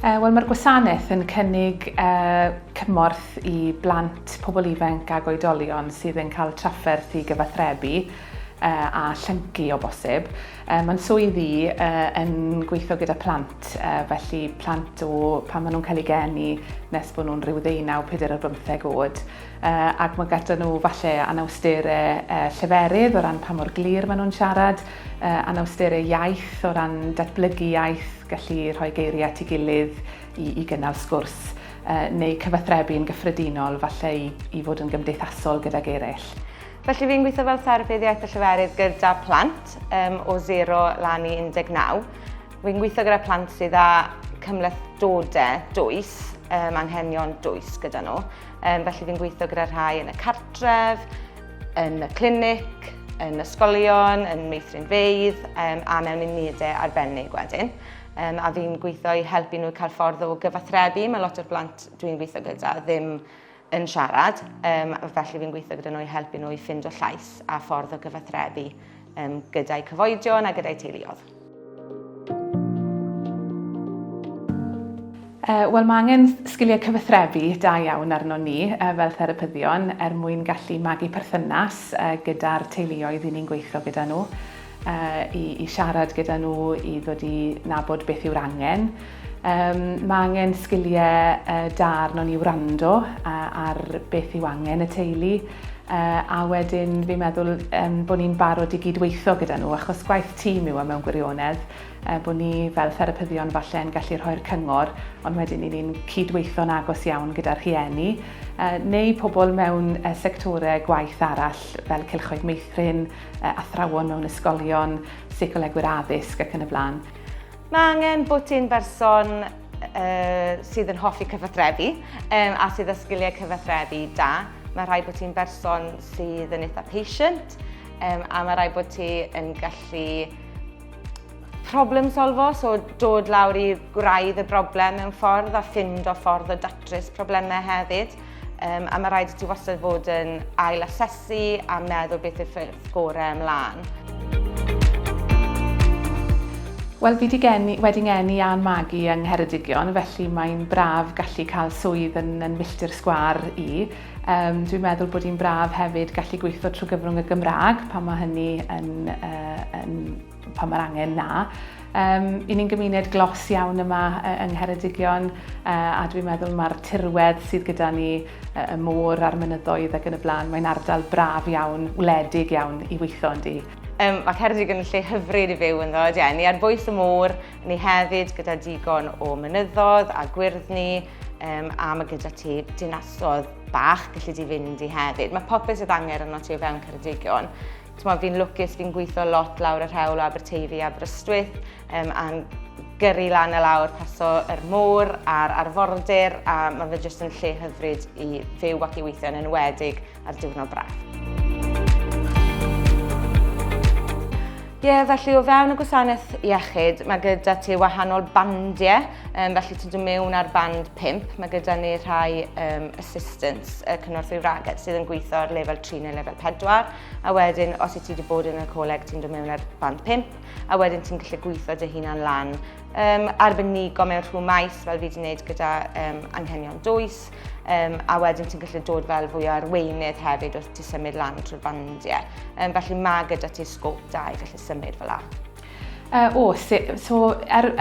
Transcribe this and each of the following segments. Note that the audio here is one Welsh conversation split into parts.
Wel, mae'r gwasanaeth yn cynnig cymorth i blant, pobl ifanc ac oedolion sydd yn cael trafferth i gyfathrebu a llyncu o bosib. Mae'n swyddi yn gweithio gyda plant, felly plant pan maen nhw'n cael ei geni nes bod nhw'n rhyw 19-45 oed. Ac mae gyda nhw falle anawsterau lleferydd o ran pa mor glir maen nhw'n siarad, anawsterau iaith o ran datblygu iaith, gallu rhoi geiriau at ei gilydd i gynnal sgwrs, neu cyfathrebu yn gyffredinol falle i fod yn gymdeithasol gydag eraill. Felly fi'n gweithio fel therapydd iaith a lleferydd gyda plant o 0 lan i 19. Fi'n gweithio gyda plant sydd â cymhlethdodau dwys, anghenion dwys gyda nhw. Felly fi'n gweithio gyda rhai yn y cartref, yn y clinic, yn ysgolion, yn meithrinfeydd a mewn unedau arbennig wedyn. A fi'n gweithio i helpu nhw cael ffordd o gyfathrebu. Mae lot o'r blant dwi'n gweithio gyda ddim yn siarad, felly fi'n gweithio gyda nhw i helpu nhw i ffindo llais a ffordd o gyfathrebu gyda'i cyfoedion a gyda'i teuluoedd. Wel, mae angen sgiliau cyfathrebu da iawn arno ni fel therapyddion mwyn gallu magu perthynas gyda'r teuluoedd i ni'n gweithio gyda nhw, i siarad gyda nhw, i ddod i nabod beth yw'r angen. Mae angen sgiliau da arno ni wrando ar beth yw angen y teulu, a wedyn fi'n meddwl bod ni'n barod i gydweithio gyda nhw, achos gwaith tîm yw mewn gwirionedd, bod ni fel therapyddion falle yn gallu rhoi'r cyngor, ond wedyn ni'n cydweithio'n agos iawn gyda'r rhieni, neu pobl mewn sectorau gwaith arall fel cylchoedd meithrin, athrawon mewn ysgolion, seicolegwyr addysg ac yn y blaen. Mae angen bod ti'n berson sydd yn hoffi cyfathrebu a sydd â sgiliau cyfathrebu da. Mae rhaid bod ti'n berson sydd yn eitha patient a mae rhaid bod ti yn gallu problem solfo, so dod lawr i gwraidd y broblem mewn ffordd a ffindo ffordd o datrys problemau hefyd. A mae rhaid i ti wastad fod yn ail-asesu a meddwl beth yw'r ffyrdd gorau ymlaen. Wel, fi wedi ngeni a'n magu yng Ceredigion, felly mae'n braf gallu cael swydd yn milltir sgwâr i. Dwi'n meddwl bod hi'n braf hefyd gallu gweithio trwy gyfrwng y Gymraeg pan mae hynny pan mae'r angen na. I ni'n gymuned glos iawn yma yng Ceredigion a dwi'n meddwl mae'r tirwedd sydd gyda ni, y môr a'r mynyddoedd ac yn y blaen, mae'n ardal braf iawn, wledig iawn i weithio yndi. Mae Ceredigion yn lle hyfryd i fyw ynddo, ni ar bwys y môr, ni hefyd gyda digon o mynyddoedd a gwyrddni, a mae gyda ti dinasoedd bach gallu di fynd i hefyd. Mae popeth sydd angen yno ti o fewn Ceredigion. Fi'n lwcus, fi'n gweithio lot lawr y rhewl o Aberteifi a Aberystwyth, a'n gyrru lan y lawr paso yr môr a'r arfordir, a mae fe jyst yn lle hyfryd i fyw ac i weithio yn enwedig ar diwrnod braf. Felly o fewn y gwasanaeth iechyd, mae gyda ti wahanol bandiau, felly ti'n dod mewn ar band 5. Mae gyda ni rhai assistants, cynorthwyr wragedd sydd yn gweithio ar lefel 3 neu lefel 4, a wedyn os ti wedi bod yn y coleg ti'n dod mewn ar band 5, a wedyn ti'n gallu gweithio dy hunan lan. Arbenigo mewn rhwng maes fel fi wedi gwneud gyda anghenion dwys, a wedyn ti'n gallu dod fel fwy o arweinydd hefyd wrth ti symud lan trwy'r bandiau. Felly mae gyda ti sgôp da i gallu symud fel la.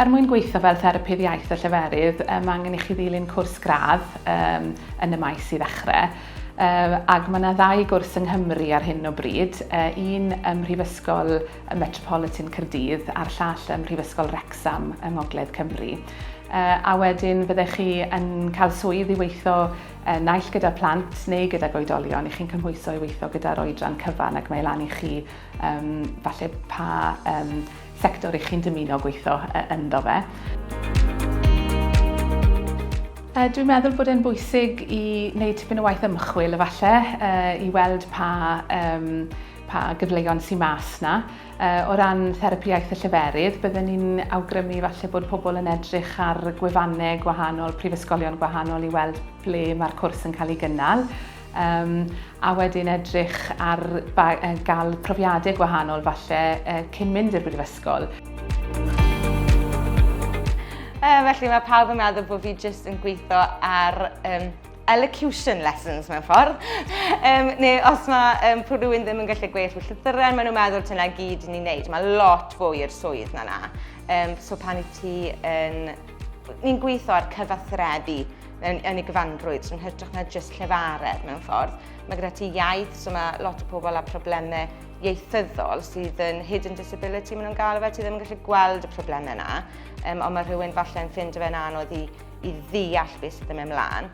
Mwyn gweithio fel therapydd iaith a lleferydd, mae angen i chi ddilyn cwrs gradd yn y maes i ddechrau. Ac mae yna 2 gwrs yng Nghymru ar hyn o bryd, un ym Mhrifysgol Metropolitan Caerdydd a'r llall ym Mhrifysgol Wrecsam yng Ngogledd Cymru. A wedyn fyddech chi yn cael swydd i weithio naill gyda plant neu gyda oedolion. I chi'n cymhwyso i weithio gyda'r oedran cyfan ac mae lan i chi falle pa sector i chi'n dymuno gweithio ynddo fe. Dwi'n meddwl bod e'n bwysig i wneud tipyn o waith ymchwil efallai, i weld pa gyfleoedd sy'n mas na. O ran therapi iaith a lleferydd, byddwn ni'n awgrymu falle bod pobl yn edrych ar gwefannau gwahanol, prifysgolion gwahanol i weld ble mae'r cwrs yn cael ei gynnal. A wedyn edrych ar gael profiadau gwahanol falle cyn mynd i'r brifysgol. Felly mae pawb yn meddwl bod fi jyst yn gweithio ar elocution lessons mewn ffordd. Neu os mae rhywun ddim yn gallu gweithio llythyren, maen nhw'n meddwl dyna gyd i ni'n neud. Mae lot fwy i'r swydd na. So pan i ti ni'n gweithio ar cyfathrebu yn ei gyfanrwydd, sy'n hytrach na jyst llefared mewn ffordd. Mae gyda ti iaith, so mae lot o pobl â problemau ieithyddol sydd yn hidden disability maen nhw'n gael fe, ti ddim yn gallu gweld y problemau yna, ond mae rhywun falle yn ffindio fe'n anodd i ddeall beth sydd yn mynd mlaen.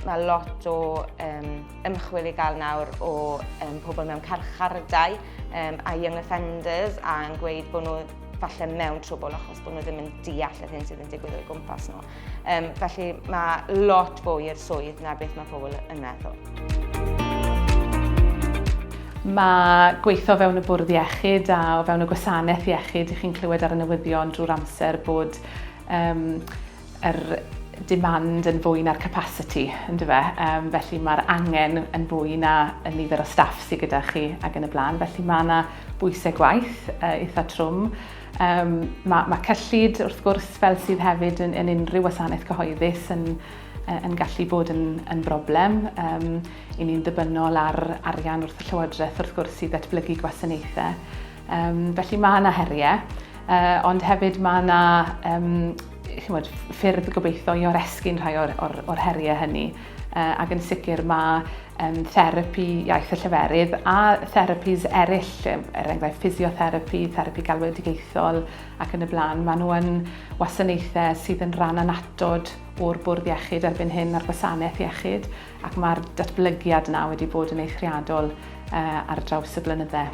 Mae lot o ymchwil i gael nawr o pobl mewn carchardai a young offenders a'n gweud bod nhw falle mewn trwbl achos bod nhw ddim yn deall yr hyn sydd yn digwydd o'i gwmpas nhw. Felly mae lot fwy i'r swydd na beth mae pobl yn meddwl. Mae gweithio fewn y bwrdd iechyd a o fewn y gwasanaeth iechyd, chi'n clywed ar y newyddion drwy'r amser bod yr demand yn fwy na'r capacity, ynddo fe? Felly mae'r angen yn fwy na y nifer o staff sydd gyda chi ac yn y blaen. Felly mae yna bwysau gwaith eitha trwm. Mae cyllid wrth gwrs fel sydd hefyd yn unrhyw wasanaeth cyhoeddus yn gallu bod yn broblem. I ni'n ddibynnol ar arian wrth y Llywodraeth wrth gwrs sydd datblygu gwasanaethau. Felly mae yna heriau, ond hefyd mae yna ffyrdd gobeithio i oresgyn rhai o'r heriau hynny. Ac yn sicr mae therapi iaith y Lleferydd a therapies eraill, enghraifft physiotherapy, therapi galwedigaethol ac yn y blaen. Maen nhw yn wasanaethau sydd yn rhan anatod o'r bwrdd iechyd erbyn hyn ar gwasanaeth iechyd ac mae'r datblygiad yna wedi bod yn eithriadol ar draws y blynyddau.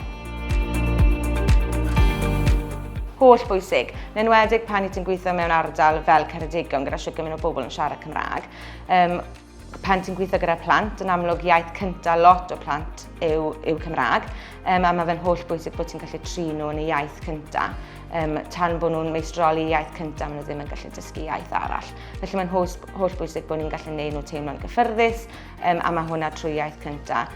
Holl bwysig, yn enwedig pan i ti'n gweithio mewn ardal fel Ceredigion gyda shwt gymaint o bobl yn siarad Cymraeg. Pan ti'n gweithio gyda plant, yn amlwg iaith cyntaf lot o plant yw Cymraeg, a mae fe'n holl bwysig bod ti'n gallu trin nhw yn eu iaith cyntaf. Tan bod nhw'n meistroli iaith cyntaf, maen nhw ddim yn gallu dysgu iaith arall. Felly mae'n holl bwysig bod ni'n gallu gwneud nhw teimlo'n gyffyrddus, a mae hwnna trwy iaith cyntaf.